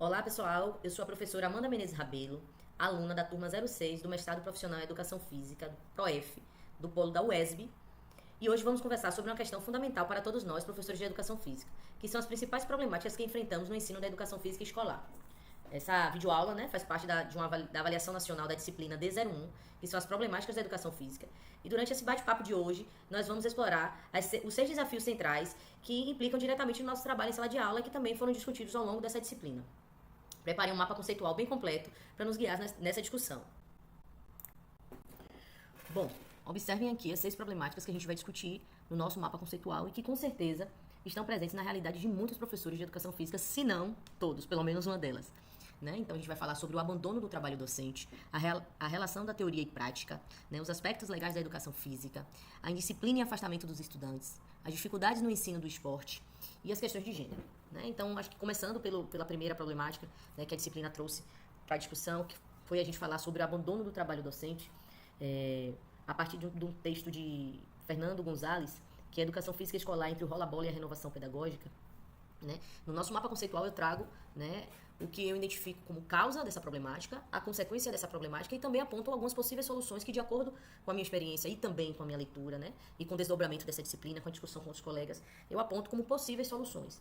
Olá, pessoal. Eu sou a professora Amanda Menezes Rabelo, aluna da turma 06 do Mestrado Profissional em Educação Física, do PROEF, do Polo da UESB. E hoje vamos conversar sobre uma questão fundamental para todos nós, professores de Educação Física, que são as principais problemáticas que enfrentamos no ensino da Educação Física escolar. Essa videoaula, faz parte da avaliação nacional da disciplina D01, que são as problemáticas da educação física. E durante esse bate-papo de hoje, nós vamos explorar os 6 desafios centrais que implicam diretamente no nosso trabalho em sala de aula e que também foram discutidos ao longo dessa disciplina. Preparei um mapa conceitual bem completo para nos guiar nessa discussão. Bom, observem aqui as 6 problemáticas que a gente vai discutir no nosso mapa conceitual e que com certeza estão presentes na realidade de muitos professores de educação física, se não todos, pelo menos uma delas. Então a gente vai falar sobre o abandono do trabalho docente, a relação da teoria e prática, os aspectos legais da educação física, a indisciplina e afastamento dos estudantes, as dificuldades no ensino do esporte e as questões de gênero. Então, acho que começando pela primeira problemática, que a disciplina trouxe para a discussão, que foi a gente falar sobre o abandono do trabalho docente, a partir de um texto de Fernando Gonzalez, que é Educação Física Escolar entre o rola-bola e a renovação pedagógica. No nosso mapa conceitual eu trago o que eu identifico como causa dessa problemática, a consequência dessa problemática e também aponto algumas possíveis soluções que, de acordo com a minha experiência e também com a minha leitura, e com o desdobramento dessa disciplina, com a discussão com os colegas, eu aponto como possíveis soluções.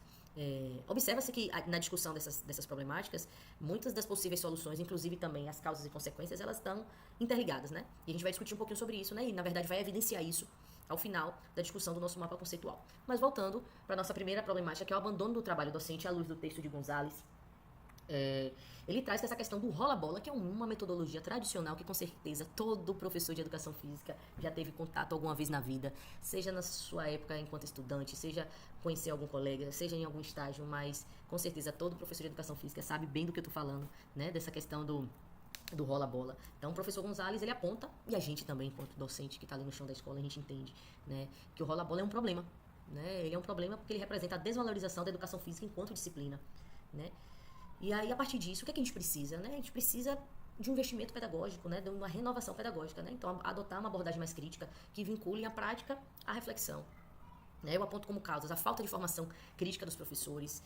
Observa-se que na discussão dessas problemáticas, muitas das possíveis soluções, inclusive também as causas e consequências, elas estão interligadas, E a gente vai discutir um pouquinho sobre isso, e na verdade vai evidenciar isso ao final da discussão do nosso mapa conceitual. Mas voltando para a nossa primeira problemática, que é o abandono do trabalho docente à luz do texto de Gonzalez, ele traz essa questão do rola-bola, que é uma metodologia tradicional que com certeza todo professor de educação física já teve contato alguma vez na vida, seja na sua época enquanto estudante, seja conhecer algum colega, seja em algum estágio, mas com certeza todo professor de educação física sabe bem do que eu estou falando, dessa questão do rola-bola. Então o professor Gonzalez, ele aponta, e a gente também, enquanto docente que está ali no chão da escola, a gente entende, que o rola-bola é um problema. Ele é um problema porque ele representa a desvalorização da educação física enquanto disciplina. E aí, a partir disso, o que é que a gente precisa? A gente precisa de um investimento pedagógico, de uma renovação pedagógica. Então, adotar uma abordagem mais crítica que vincule a prática à reflexão. Eu aponto como causas a falta de formação crítica dos professores,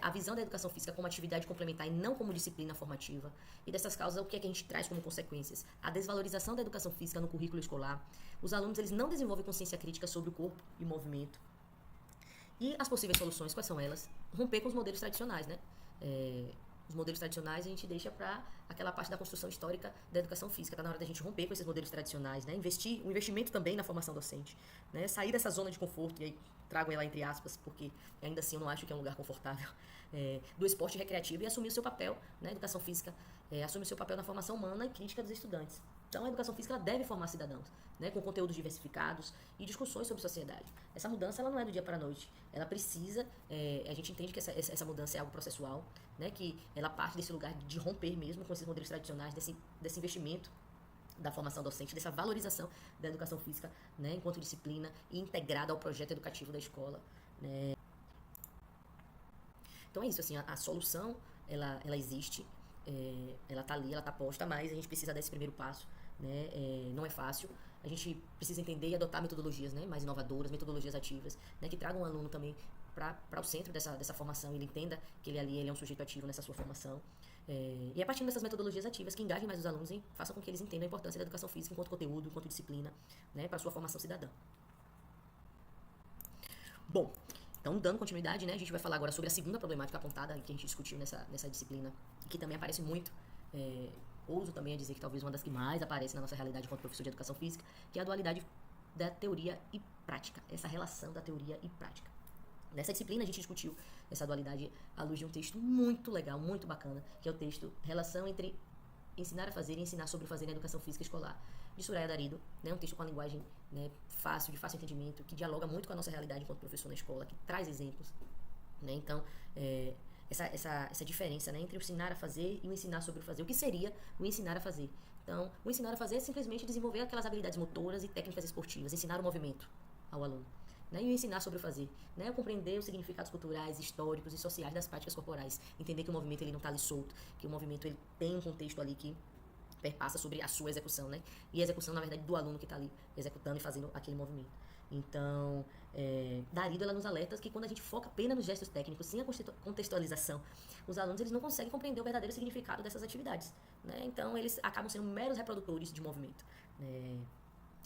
a visão da educação física como atividade complementar e não como disciplina formativa. E dessas causas, o que é que a gente traz como consequências? A desvalorização da educação física no currículo escolar. Os alunos, eles não desenvolvem consciência crítica sobre o corpo e o movimento. E as possíveis soluções, quais são elas? Romper com os modelos tradicionais, Os modelos tradicionais a gente deixa para aquela parte da construção histórica da educação física. Está na hora da gente romper com esses modelos tradicionais, o investimento também na formação docente, sair dessa zona de conforto, e aí trago ela entre aspas, porque ainda assim eu não acho que é um lugar confortável, do esporte recreativo e assumir o seu papel na educação física, assumir o seu papel na formação humana e crítica dos estudantes. Então, a educação física ela deve formar cidadãos, com conteúdos diversificados e discussões sobre sociedade. Essa mudança ela não é do dia para a noite. Ela precisa, a gente entende que essa mudança é algo processual, que ela parte desse lugar de romper mesmo com esses modelos tradicionais, desse investimento da formação docente, dessa valorização da educação física, enquanto disciplina e integrada ao projeto educativo da escola. Então é isso, assim, a solução, ela existe, ela está ali, ela está posta, mas a gente precisa dar esse primeiro passo, não é fácil. A gente precisa entender e adotar metodologias, mais inovadoras, metodologias ativas, que tragam o aluno também para o centro dessa formação, ele entenda que ele é um sujeito ativo nessa sua formação. E a partir dessas metodologias ativas que engajem mais os alunos e façam com que eles entendam a importância da educação física enquanto conteúdo, enquanto disciplina, para a sua formação cidadã. Bom, então, dando continuidade, a gente vai falar agora sobre a segunda problemática apontada que a gente discutiu nessa disciplina, que também aparece muito, ouso também a dizer que talvez uma das que mais aparece na nossa realidade enquanto professor de educação física, que é a dualidade da teoria e prática, essa relação da teoria e prática. Nessa disciplina a gente discutiu essa dualidade à luz de um texto muito legal, muito bacana, que é o texto Relação entre Ensinar a Fazer e Ensinar sobre o Fazer na Educação Física Escolar, de Soraya Darido, um texto com a linguagem fácil, de fácil entendimento, que dialoga muito com a nossa realidade enquanto professor na escola, que traz exemplos. Então, essa diferença entre o ensinar a fazer e o ensinar sobre o fazer. O que seria o ensinar a fazer? Então, o ensinar a fazer é simplesmente desenvolver aquelas habilidades motoras e técnicas esportivas, ensinar o movimento ao aluno. E o ensinar sobre o fazer, compreender os significados culturais, históricos e sociais das práticas corporais, entender que o movimento ele não está ali solto, que o movimento ele tem um contexto ali que perpassa sobre a sua execução, e a execução, na verdade, do aluno que está ali executando e fazendo aquele movimento. Então, Darido, ela nos alerta que quando a gente foca apenas nos gestos técnicos, sem a contextualização, os alunos eles não conseguem compreender o verdadeiro significado dessas atividades, né? Então, eles acabam sendo meros reprodutores de movimento.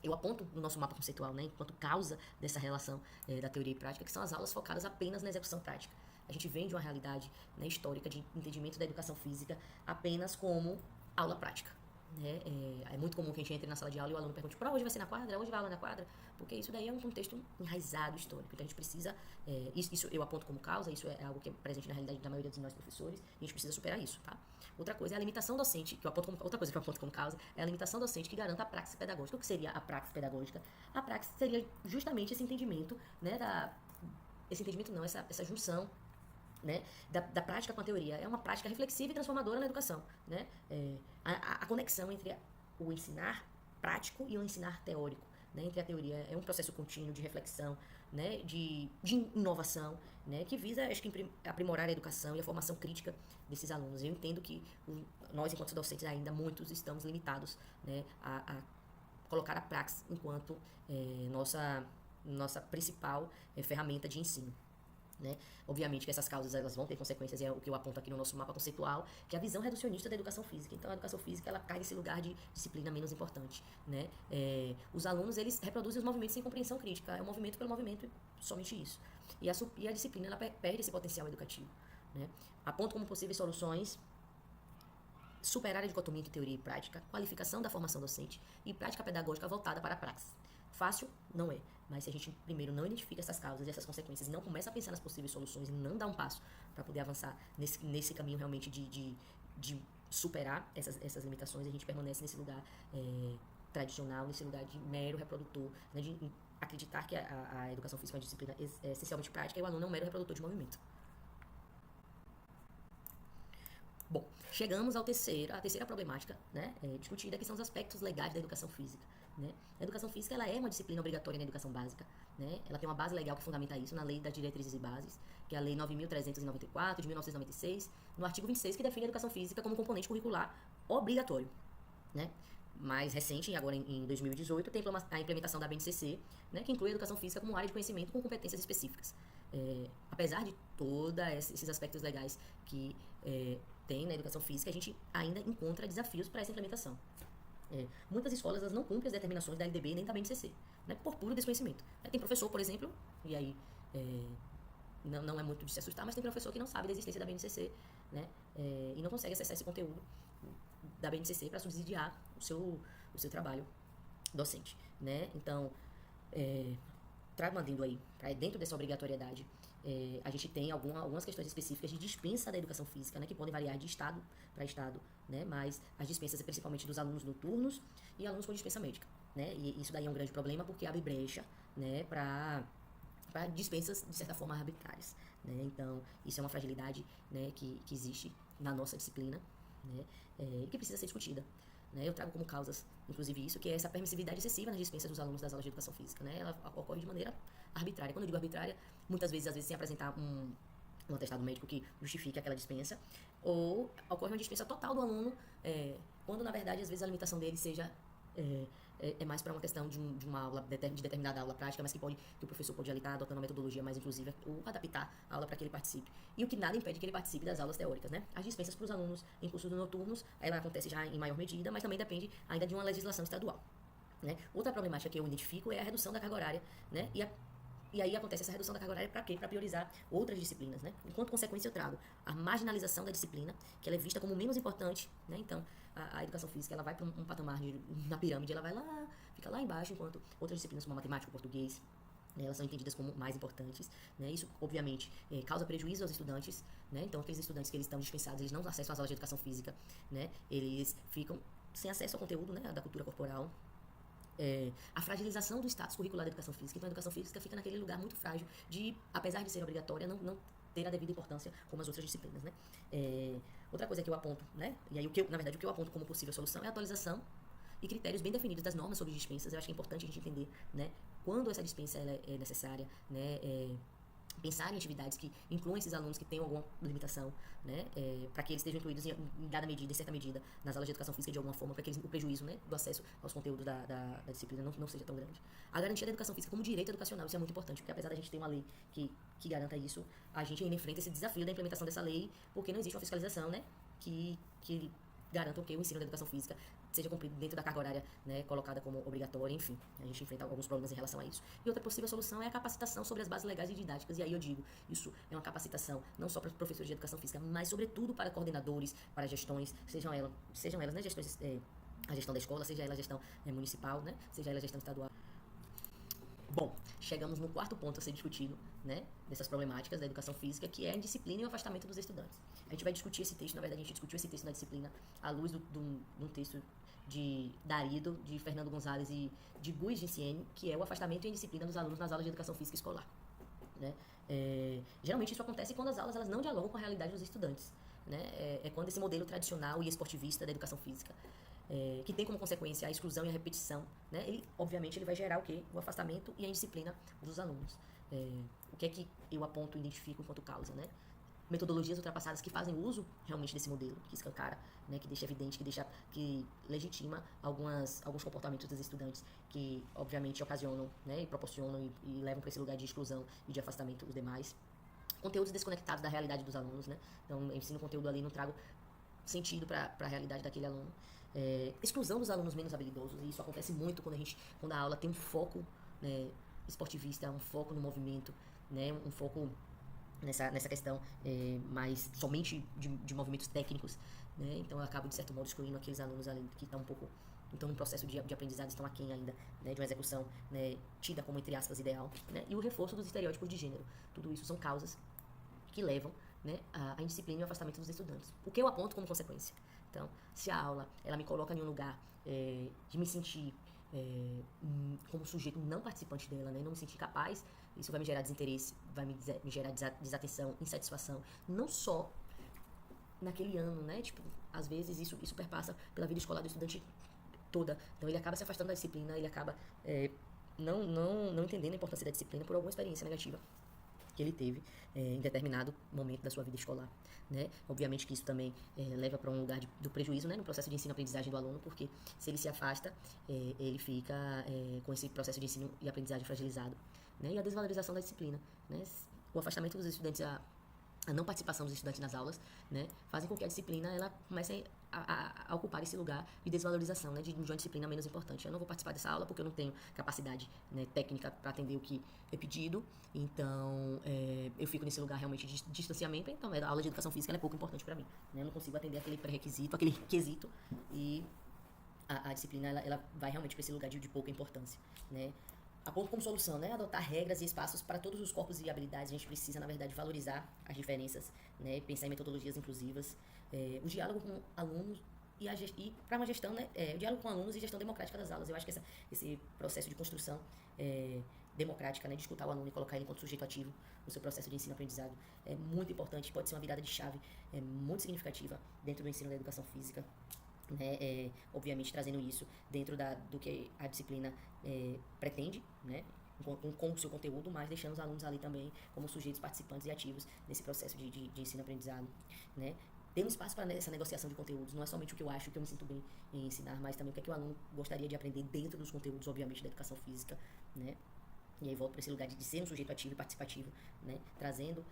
Eu aponto no nosso mapa conceitual, né, enquanto causa dessa relação da teoria e prática, que são as aulas focadas apenas na execução prática. A gente vem de uma realidade, né, histórica de entendimento da educação física apenas como aula prática. Né? É muito comum que a gente entre na sala de aula e o aluno pergunte: hoje vai ser na quadra? Hoje vai aula na quadra? Porque isso daí é um contexto enraizado histórico. Então a gente precisa, isso eu aponto como causa, isso é algo que é presente na realidade da maioria dos nós professores, e a gente precisa superar isso, tá? Outra coisa é a limitação docente, outra coisa que eu aponto como causa é a limitação docente que garanta a praxis pedagógica. O que seria a praxis pedagógica? A praxis seria justamente esse entendimento, né, essa junção, né, da prática com a teoria. É uma prática reflexiva e transformadora na educação, né? A conexão entre o ensinar prático e o ensinar teórico, né? Entre a teoria é um processo contínuo de reflexão, né, de inovação, né, que visa, acho que, aprimorar a educação e a formação crítica desses alunos. Eu entendo que nós, enquanto docentes, ainda muitos estamos limitados, né, a colocar a praxis enquanto nossa principal ferramenta de ensino. Né? Obviamente que essas causas elas vão ter consequências, e é o que eu aponto aqui no nosso mapa conceitual, que é a visão reducionista da educação física. Então a educação física ela cai nesse lugar de disciplina menos importante, né? Os alunos eles reproduzem os movimentos sem compreensão crítica, é um movimento pelo movimento e somente isso. E a disciplina ela perde esse potencial educativo, né? Aponto como possíveis soluções: superar a dicotomia entre teoria e prática, qualificação da formação docente e prática pedagógica voltada para a praxis. Fácil? Não é. Mas se a gente primeiro não identifica essas causas e essas consequências e não começa a pensar nas possíveis soluções e não dá um passo para poder avançar nesse caminho realmente de superar essas limitações, a gente permanece nesse lugar tradicional, nesse lugar de mero reprodutor, né, de acreditar que a educação física é uma disciplina essencialmente prática e o aluno é um mero reprodutor de movimento. Bom, chegamos à terceira problemática, né, discutida, que são os aspectos legais da educação física. Né? A educação física ela é uma disciplina obrigatória na educação básica, né? Ela tem uma base legal que fundamenta isso na Lei das Diretrizes e Bases, que é a Lei 9.394, de 1996, no artigo 26, que define a educação física como componente curricular obrigatório. Né? Mais recente, agora em 2018, tem a implementação da BNCC, né, que inclui a educação física como área de conhecimento com competências específicas. Apesar de todos esses aspectos legais que tem na educação física, a gente ainda encontra desafios para essa implementação. Muitas escolas elas não cumprem as determinações da LDB nem da BNCC, né, por puro desconhecimento. Tem professor, por exemplo, e aí não é muito de se assustar, mas tem professor que não sabe da existência da BNCC, né, e não consegue acessar esse conteúdo da BNCC para subsidiar o seu trabalho docente. Né? Então, trago um adendo aí, dentro dessa obrigatoriedade, a gente tem algumas questões específicas de dispensa da educação física, né, que podem variar de estado para estado, né, mas as dispensas é principalmente dos alunos noturnos e alunos com dispensa médica. Né, e isso daí é um grande problema porque abre brecha, né, para dispensas, de certa forma, arbitrárias. Né? Então, isso é uma fragilidade, né, que existe na nossa disciplina, né, e que precisa ser discutida. Né? Eu trago como causas, inclusive, isso, que é essa permissividade excessiva nas dispensas dos alunos das aulas de educação física. Né? Ela ocorre de maneira arbitrária. Quando eu digo arbitrária, muitas vezes sem apresentar um atestado médico que justifique aquela dispensa, ou ocorre uma dispensa total do aluno, quando, na verdade, às vezes a limitação dele seja mais para uma questão de uma aula, de determinada aula prática, mas que o professor pode ali estar adotando uma metodologia mais inclusiva ou adaptar a aula para que ele participe. E o que nada impede que ele participe das aulas teóricas, né? As dispensas para os alunos em cursos noturnos, ela acontece já em maior medida, mas também depende ainda de uma legislação estadual. Né? Outra problemática que eu identifico é a redução da carga horária, né? E aí acontece essa redução da carga horária para quê? Para priorizar outras disciplinas, né? Enquanto consequência eu trago a marginalização da disciplina, que ela é vista como menos importante, né? Então, a educação física, ela vai para um patamar na pirâmide, ela vai lá, fica lá embaixo, enquanto outras disciplinas como a matemática, o português, né, elas são entendidas como mais importantes. Né? Isso, obviamente, causa prejuízo aos estudantes, né? Então, aqueles estudantes que eles estão dispensados, eles não acessam às aulas de educação física, né? Eles ficam sem acesso ao conteúdo, né, da cultura corporal. A fragilização do status curricular da educação física. Então, a educação física fica naquele lugar muito frágil de, apesar de ser obrigatória, não ter a devida importância como as outras disciplinas, né? Outra coisa que eu aponto, né? E aí, o que eu aponto como possível solução é a atualização e critérios bem definidos das normas sobre dispensas. Eu acho que é importante a gente entender, né, quando essa dispensa ela é necessária, né? pensar em atividades que incluam esses alunos que tenham alguma limitação, né, para que eles estejam incluídos em dada medida, em certa medida, nas aulas de educação física de alguma forma, para que o prejuízo, né, do acesso aos conteúdos da disciplina não seja tão grande. A garantia da educação física como direito educacional, isso é muito importante, porque apesar da gente ter uma lei que garanta isso, a gente ainda enfrenta esse desafio da implementação dessa lei, porque não existe uma fiscalização, né, que garantam que o ensino da educação física seja cumprido dentro da carga horária, né, colocada como obrigatória, enfim. A gente enfrenta alguns problemas em relação a isso. E outra possível solução é a capacitação sobre as bases legais e didáticas. E aí eu digo, isso é uma capacitação não só para professores de educação física, mas sobretudo para coordenadores, para gestões, sejam elas, né, gestões, a gestão da escola, seja ela a gestão municipal, né, seja ela a gestão estadual. Bom, chegamos no quarto ponto a ser discutido, né, dessas problemáticas da educação física, que é a indisciplina e o afastamento dos estudantes. A gente vai discutir esse texto, na verdade a gente discutiu esse texto na disciplina à luz de um texto de Darido, de Fernando Gonzalez e de Guiz Ginciene, que é o afastamento e a indisciplina dos alunos nas aulas de educação física escolar. Né? Geralmente isso acontece quando as aulas elas não dialogam com a realidade dos estudantes. Né? É quando esse modelo tradicional e esportivista da educação física, que tem como consequência a exclusão e a repetição, né? Obviamente ele vai gerar o quê? O afastamento e a indisciplina dos alunos. O que é que eu aponto e identifico enquanto causa, né? Metodologias ultrapassadas que fazem uso realmente desse modelo, que escancara, né, que deixa evidente, que legitima alguns comportamentos dos estudantes que, obviamente, ocasionam, né, e proporcionam e levam para esse lugar de exclusão e de afastamento dos demais. Conteúdos desconectados da realidade dos alunos, né? Então, eu ensino conteúdo ali, não trago sentido para a realidade daquele aluno. Exclusão dos alunos menos habilidosos, e isso acontece muito quando a aula tem um foco, né, esportivista, um foco no movimento, né, um foco nessa questão mais somente de movimentos técnicos, né? Então eu acabo de certo modo excluindo aqueles alunos ali que estão num processo de aprendizado, estão aquém ainda, né, de uma execução, né, tida como, entre aspas, ideal, né? E o reforço dos estereótipos de gênero. Tudo isso são causas que levam, né, a indisciplina e o afastamento dos estudantes. O que eu aponto como consequência? Então, se a aula ela me coloca em um lugar de me sentir como sujeito não participante dela, né, não me sentir capaz, isso vai me gerar desinteresse, vai me gerar desatenção, insatisfação, não só naquele ano, né, tipo, às vezes isso perpassa pela vida escolar do estudante toda, então ele acaba se afastando da disciplina, ele acaba não entendendo a importância da disciplina por alguma experiência negativa que ele teve em determinado momento da sua vida escolar, né? Obviamente que isso também leva para um lugar do prejuízo, né, no processo de ensino-aprendizagem do aluno, porque se ele se afasta, ele fica com esse processo de ensino e aprendizagem fragilizado, né? E a desvalorização da disciplina, né? O afastamento dos estudantes, a não participação dos estudantes nas aulas, né, fazem com que a disciplina ela comece a ocupar esse lugar de desvalorização, né, de uma disciplina menos importante. Eu não vou participar dessa aula porque eu não tenho capacidade, né, técnica para atender o que é pedido, então eu fico nesse lugar realmente de distanciamento. Então a aula de educação física ela é pouco importante para mim, né, eu não consigo atender aquele pré-requisito, aquele quesito, e a disciplina ela vai realmente para esse lugar de pouca importância, né. Aponto como solução, né, adotar regras e espaços para todos os corpos e habilidades. A gente precisa, na verdade, valorizar as diferenças, né, pensar em metodologias inclusivas, o diálogo com alunos e para uma gestão, né, o diálogo com alunos e gestão democrática das aulas. Eu acho que esse processo de construção democrática, né, de escutar o aluno e colocar ele enquanto sujeito ativo no seu processo de ensino-aprendizado é muito importante, pode ser uma virada de chave muito significativa dentro do ensino da educação física. Né, obviamente trazendo isso dentro do que a disciplina pretende, né, com o seu conteúdo, mas deixando os alunos ali também como sujeitos participantes e ativos nesse processo de ensino-aprendizado, né, tendo espaço para essa negociação de conteúdos. Não é somente o que eu acho, o que eu me sinto bem em ensinar, mas também o que é que o aluno gostaria de aprender dentro dos conteúdos, obviamente, da educação física, né. E aí volto para esse lugar de ser um sujeito ativo e participativo, né, trazendo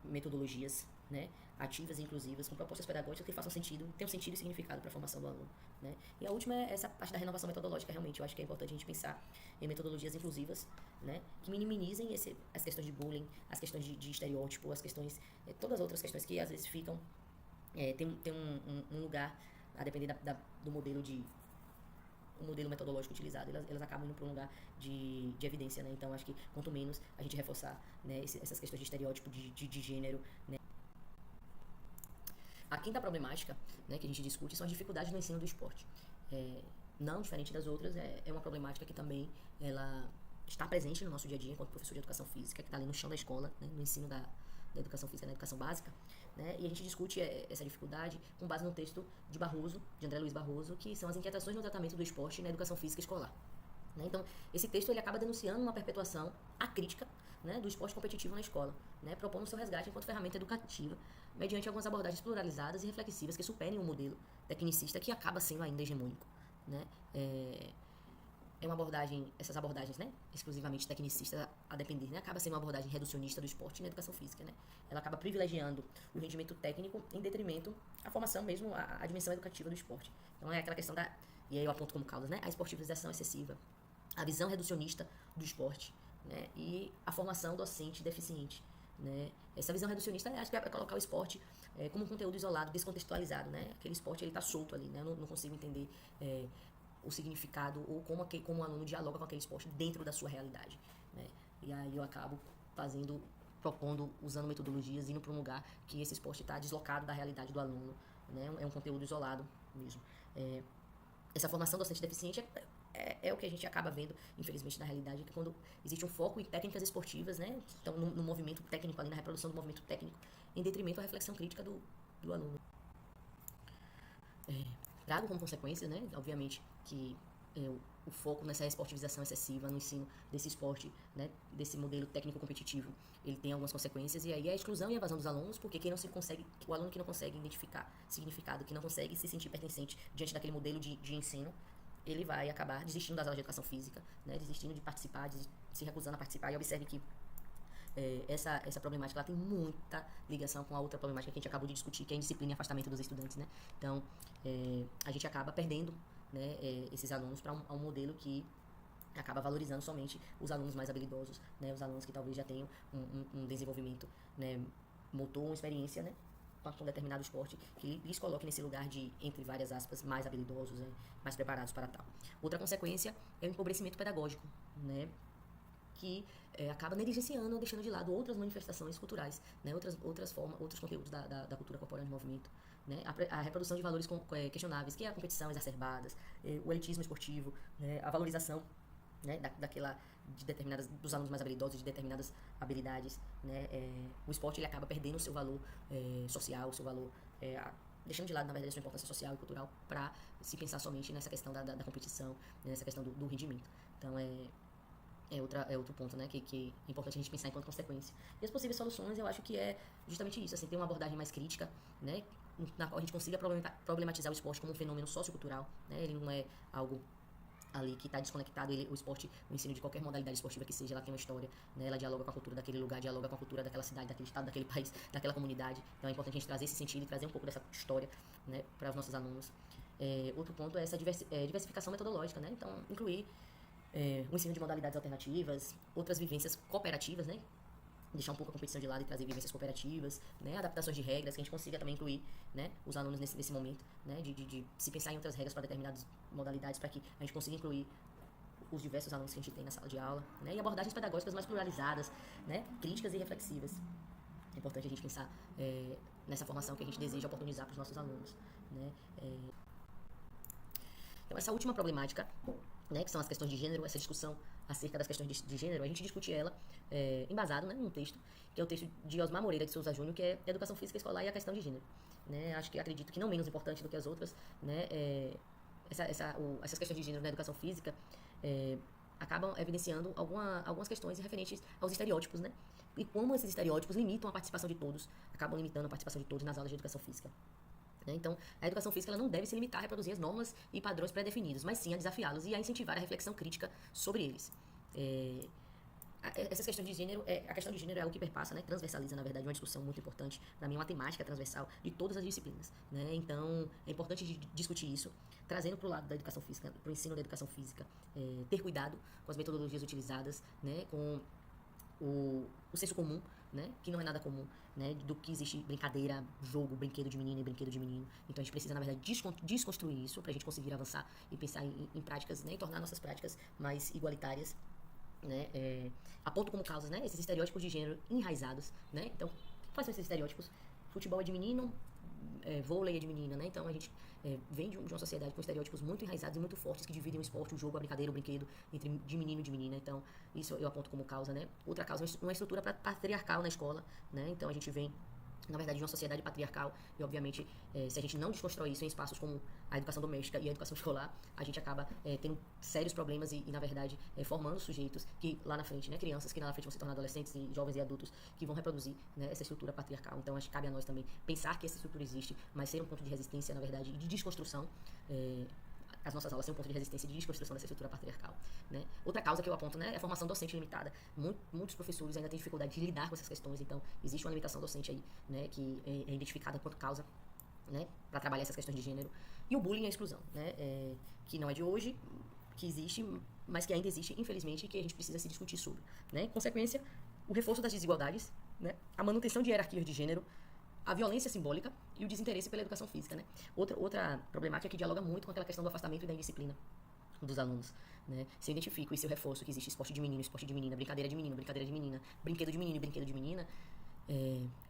metodologias, né, ativas e inclusivas, com propostas pedagógicas que façam sentido, tenham sentido e significado para a formação do aluno, né. E a última é essa parte da renovação metodológica. Realmente eu acho que é importante a gente pensar em metodologias inclusivas, né, que minimizem as questões de bullying, as questões de estereótipo, as questões, todas as outras questões que às vezes ficam, tem um lugar, a depender do modelo o modelo metodológico utilizado, elas acabam indo para um lugar de evidência, né. Então acho que quanto menos a gente reforçar, né, essas questões de estereótipo, de gênero, né. A quinta problemática, né, que a gente discute são as dificuldades no ensino do esporte. Não diferente das outras, é uma problemática que também ela está presente no nosso dia a dia enquanto professor de educação física, que está ali no chão da escola, né, no ensino da educação física, na educação básica, né, e a gente discute essa dificuldade com base no texto de Barroso, de André Luiz Barroso, que são as inquietações no tratamento do esporte na educação física escolar. Né? Então, esse texto ele acaba denunciando uma perpetuação acrítica, né, do esporte competitivo na escola, né, propondo seu resgate enquanto ferramenta educativa, mediante algumas abordagens pluralizadas e reflexivas que superem o modelo tecnicista que acaba sendo ainda hegemônico. Né? É uma abordagem, essas abordagens, né, exclusivamente tecnicistas a depender, né, acaba sendo uma abordagem reducionista do esporte na educação física, né? Ela acaba privilegiando o rendimento técnico em detrimento à formação mesmo, à dimensão educativa do esporte. Então é aquela questão da, e aí eu aponto como causas, né, a esportivização excessiva, a visão reducionista do esporte, né, e a formação docente deficiente, né? Essa visão reducionista, acho que é colocar o esporte como um conteúdo isolado, descontextualizado, né? Aquele esporte ele está solto ali, né? Eu não consigo entender o significado ou como o aluno dialoga com aquele esporte dentro da sua realidade, né? E aí eu acabo propondo, usando metodologias, indo para um lugar que esse esporte está deslocado da realidade do aluno, né? É um conteúdo isolado mesmo. Essa formação docente deficiente é o que a gente acaba vendo, infelizmente, na realidade, que quando existe um foco em técnicas esportivas, né? Então, no movimento técnico ali, na reprodução do movimento técnico, em detrimento da reflexão crítica do aluno. Trago como consequência, né, obviamente, que o foco nessa esportivização excessiva no ensino desse esporte, né, desse modelo técnico competitivo, ele tem algumas consequências, e aí a exclusão e a evasão dos alunos, porque o aluno que não consegue identificar significado, que não consegue se sentir pertencente diante daquele modelo de ensino, ele vai acabar desistindo das aulas de educação física, né, desistindo de participar, se recusando a participar. E observe que essa problemática ela tem muita ligação com a outra problemática que a gente acabou de discutir, que é a indisciplina e afastamento dos estudantes, né? Então, a gente acaba perdendo, né, esses alunos para um modelo que acaba valorizando somente os alunos mais habilidosos, né? Os alunos que talvez já tenham um desenvolvimento, né, motor, uma experiência, né, com um determinado esporte, que lhes coloque nesse lugar de, entre várias aspas, mais habilidosos, né, mais preparados para tal. Outra consequência é o empobrecimento pedagógico, né, que acaba negligenciando ou deixando de lado outras manifestações culturais, né, outras formas, outros conteúdos da cultura corporal de movimento, né, a reprodução de valores questionáveis, que é a competição exacerbada, o elitismo esportivo, né, a valorização, né, dos alunos mais habilidosos, de determinadas habilidades, né, o esporte ele acaba perdendo o seu valor social, o seu valor, deixando de lado, na verdade, a sua importância social e cultural para se pensar somente nessa questão da competição, né, nessa questão do rendimento. Então, é outro ponto, né, que é importante a gente pensar enquanto consequência. E as possíveis soluções, eu acho que é justamente isso, assim, ter uma abordagem mais crítica, né, na qual a gente consiga problematizar o esporte como um fenômeno sociocultural, né, ele não é algo ali que está desconectado, o esporte, o ensino de qualquer modalidade esportiva que seja, ela tem uma história, né, ela dialoga com a cultura daquele lugar, dialoga com a cultura daquela cidade, daquele estado, daquele país, daquela comunidade. Então é importante a gente trazer esse sentido e trazer um pouco dessa história, né, para os nossos alunos. Outro ponto é essa diversificação metodológica, né, então incluir o ensino de modalidades alternativas, outras vivências cooperativas, né, deixar um pouco a competição de lado e trazer vivências cooperativas, né, adaptações de regras, que a gente consiga também incluir, né, os alunos nesse momento, né, de se pensar em outras regras para determinadas modalidades, para que a gente consiga incluir os diversos alunos que a gente tem na sala de aula, né, e abordagens pedagógicas mais pluralizadas, né, críticas e reflexivas. É importante a gente pensar nessa formação que a gente deseja oportunizar para os nossos alunos, né. Então, essa última problemática, né, que são as questões de gênero, essa discussão acerca das questões de gênero, a gente discute ela embasado, né, num texto, que é o texto de Osmar Moreira de Souza Júnior, que é Educação Física Escolar e a Questão de Gênero. Né? Acredito que não menos importante do que as outras, né, essas questões de gênero na educação física acabam evidenciando algumas questões referentes aos estereótipos, né? E como esses estereótipos limitam a participação de todos, acabam limitando a participação de todos nas aulas de educação física. Então, a educação física ela não deve se limitar a reproduzir as normas e padrões pré-definidos, mas sim a desafiá-los e a incentivar a reflexão crítica sobre eles. Essas questões de gênero, a questão de gênero é algo que perpassa, né, transversaliza, na verdade, uma discussão muito importante, para mim, uma temática transversal de todas as disciplinas. Né? Então, é importante discutir isso, trazendo para o lado da educação física, para o ensino da educação física, ter cuidado com as metodologias utilizadas, né, com o senso comum, né, que não é nada comum, né, do que existe brincadeira, jogo, brinquedo de menino e brinquedo de menino. Então a gente precisa, na verdade, desconstruir isso para a gente conseguir avançar e pensar em práticas, né, e tornar nossas práticas mais igualitárias, né, aponto como causas, né, esses estereótipos de gênero enraizados, né. Então, quais são esses estereótipos? Futebol é de menino, vôlei é de menina, né? Então a gente vem de uma sociedade com estereótipos muito enraizados e muito fortes que dividem o esporte, o jogo, a brincadeira, o brinquedo de menino e de menina. Então isso eu aponto como causa, né? Outra causa é uma estrutura patriarcal na escola, né? Então a gente vem na verdade, de uma sociedade patriarcal, e obviamente, se a gente não desconstrói isso em espaços como a educação doméstica e a educação escolar, a gente acaba tendo sérios problemas e na verdade, formando sujeitos que lá na frente, né, crianças que lá na frente vão se tornar adolescentes e jovens e adultos que vão reproduzir, né, essa estrutura patriarcal. Então, acho que cabe a nós também pensar que essa estrutura existe, mas ser um ponto de resistência, na verdade, e de desconstrução. As nossas aulas têm um ponto de resistência e de desconstrução dessa estrutura patriarcal, né? Outra causa que eu aponto, né, é a formação docente limitada. Muitos professores ainda têm dificuldade de lidar com essas questões, então existe uma limitação docente aí, né, que é identificada enquanto causa, né, para trabalhar essas questões de gênero. E o bullying e a exclusão, né, que não é de hoje, que existe, mas que ainda existe, infelizmente, e que a gente precisa se discutir sobre, né? Consequência, o reforço das desigualdades, né, a manutenção de hierarquias de gênero, a violência simbólica e o desinteresse pela educação física, né? Outra problemática que dialoga muito com aquela questão do afastamento e da indisciplina dos alunos, né? Se eu identifico e se eu reforço que existe esporte de menino, esporte de menina, brincadeira de menino, brincadeira de menina, brinquedo de menino e brinquedo de menina,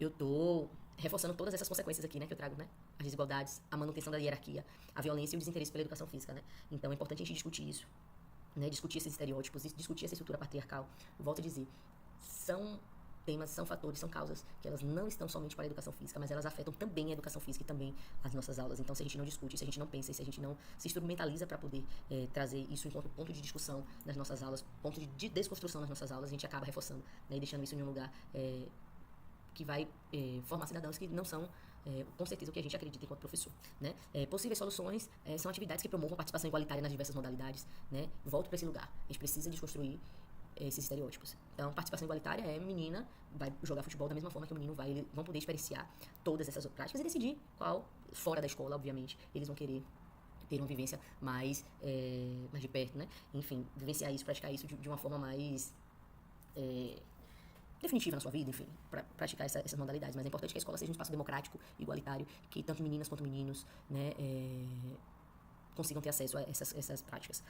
eu tô reforçando todas essas consequências aqui, né, que eu trago, né? As desigualdades, a manutenção da hierarquia, a violência e o desinteresse pela educação física, né? Então é importante a gente discutir isso, né? Discutir esses estereótipos, discutir essa estrutura patriarcal. Volto a dizer, são temas, são fatores, são causas que elas não estão somente para a educação física, mas elas afetam também a educação física e também as nossas aulas. Então, se a gente não discute, se a gente não pensa, se a gente não se instrumentaliza para poder trazer isso enquanto ponto de discussão nas nossas aulas, ponto de desconstrução nas nossas aulas, a gente acaba reforçando, né, e deixando isso em um lugar que vai formar cidadãos que não são, com certeza, o que a gente acredita enquanto professor, né? Possíveis soluções são atividades que promovam a participação igualitária nas diversas modalidades, né? Volto para esse lugar. A gente precisa desconstruir esses estereótipos. Então, participação igualitária é menina vai jogar futebol da mesma forma que o menino vai, eles vão poder experienciar todas essas práticas e decidir qual, fora da escola, obviamente, eles vão querer ter uma vivência mais de perto, né? Enfim, vivenciar isso, praticar isso de uma forma mais definitiva na sua vida, enfim, para praticar essas modalidades. Mas é importante que a escola seja um espaço democrático, igualitário, que tanto meninas quanto meninos, né, consigam ter acesso a essas práticas.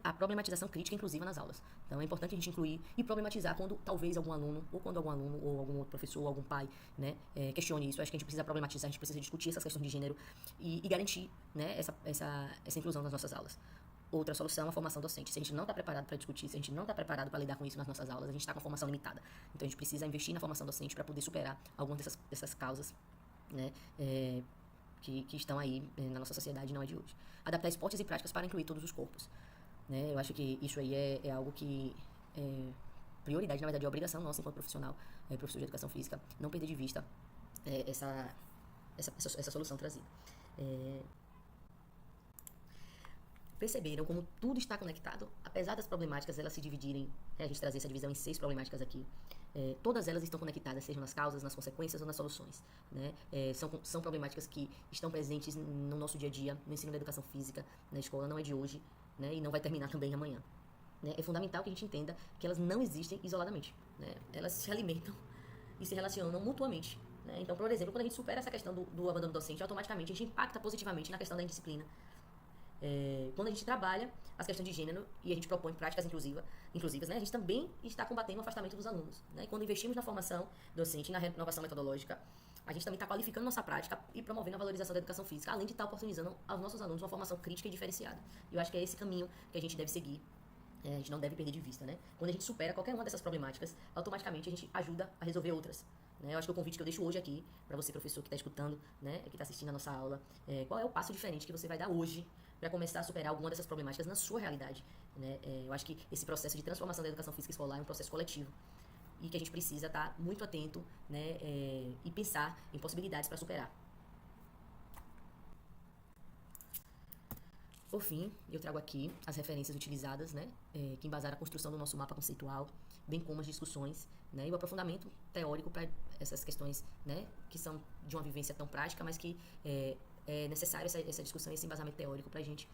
A problematização crítica inclusiva nas aulas. Então é importante a gente incluir e problematizar quando talvez algum aluno, ou quando algum aluno, ou algum outro professor, ou algum pai, né, questione isso. Acho que a gente precisa problematizar, a gente precisa discutir essas questões de gênero e garantir, né, essa inclusão nas nossas aulas. Outra solução é a formação docente. Se a gente não está preparado para discutir, se a gente não está preparado para lidar com isso nas nossas aulas, a gente está com a formação limitada. Então a gente precisa investir na formação docente para poder superar algumas dessas causas, né, que estão aí na nossa sociedade, não é de hoje. Adaptar esportes e práticas para incluir todos os corpos, né? Eu acho que isso aí é algo que é prioridade, na verdade, é obrigação nossa enquanto profissional, professor de educação física, não perder de vista essa solução trazida. Perceberam como tudo está conectado, apesar das problemáticas elas se dividirem, a gente trazer essa divisão em 6 problemáticas aqui, todas elas estão conectadas, sejam nas causas, nas consequências ou nas soluções, né? São problemáticas que estão presentes no nosso dia a dia, no ensino da educação física, na escola, não é de hoje, né? E não vai terminar também amanhã, né? É fundamental que a gente entenda que elas não existem isoladamente, né? Elas se alimentam e se relacionam mutuamente, né? Então, por exemplo, quando a gente supera essa questão do abandono docente, automaticamente a gente impacta positivamente na questão da indisciplina. Quando a gente trabalha as questões de gênero e a gente propõe práticas inclusivas, né, a gente também está combatendo o afastamento dos alunos, né? Quando investimos na formação docente e na renovação metodológica, a gente também está qualificando nossa prática e promovendo a valorização da educação física, além de estar oportunizando aos nossos alunos uma formação crítica e diferenciada. E eu acho que é esse caminho que a gente deve seguir. A gente não deve perder de vista, né? Quando a gente supera qualquer uma dessas problemáticas, automaticamente a gente ajuda a resolver outras. Eu acho que o convite que eu deixo hoje aqui, para você, professor, que está escutando, né, que está assistindo a nossa aula, qual é o passo diferente que você vai dar hoje para começar a superar alguma dessas problemáticas na sua realidade, né? Eu acho que esse processo de transformação da educação física escolar é um processo coletivo e que a gente precisa estar muito atento, né, e pensar em possibilidades para superar. Por fim, eu trago aqui as referências utilizadas, né, que embasaram a construção do nosso mapa conceitual, bem como as discussões, né, e o aprofundamento teórico para essas questões, né, que são de uma vivência tão prática, mas que é necessário essa discussão e esse embasamento teórico para a gente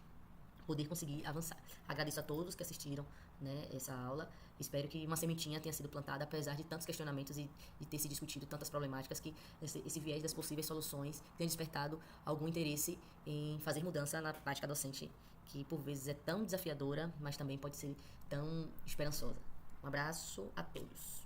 poder conseguir avançar. Agradeço a todos que assistiram, né, essa aula. Espero que uma sementinha tenha sido plantada, apesar de tantos questionamentos e de ter se discutido tantas problemáticas, que esse viés das possíveis soluções tenha despertado algum interesse em fazer mudança na prática docente, que por vezes é tão desafiadora, mas também pode ser tão esperançosa. Um abraço a todos.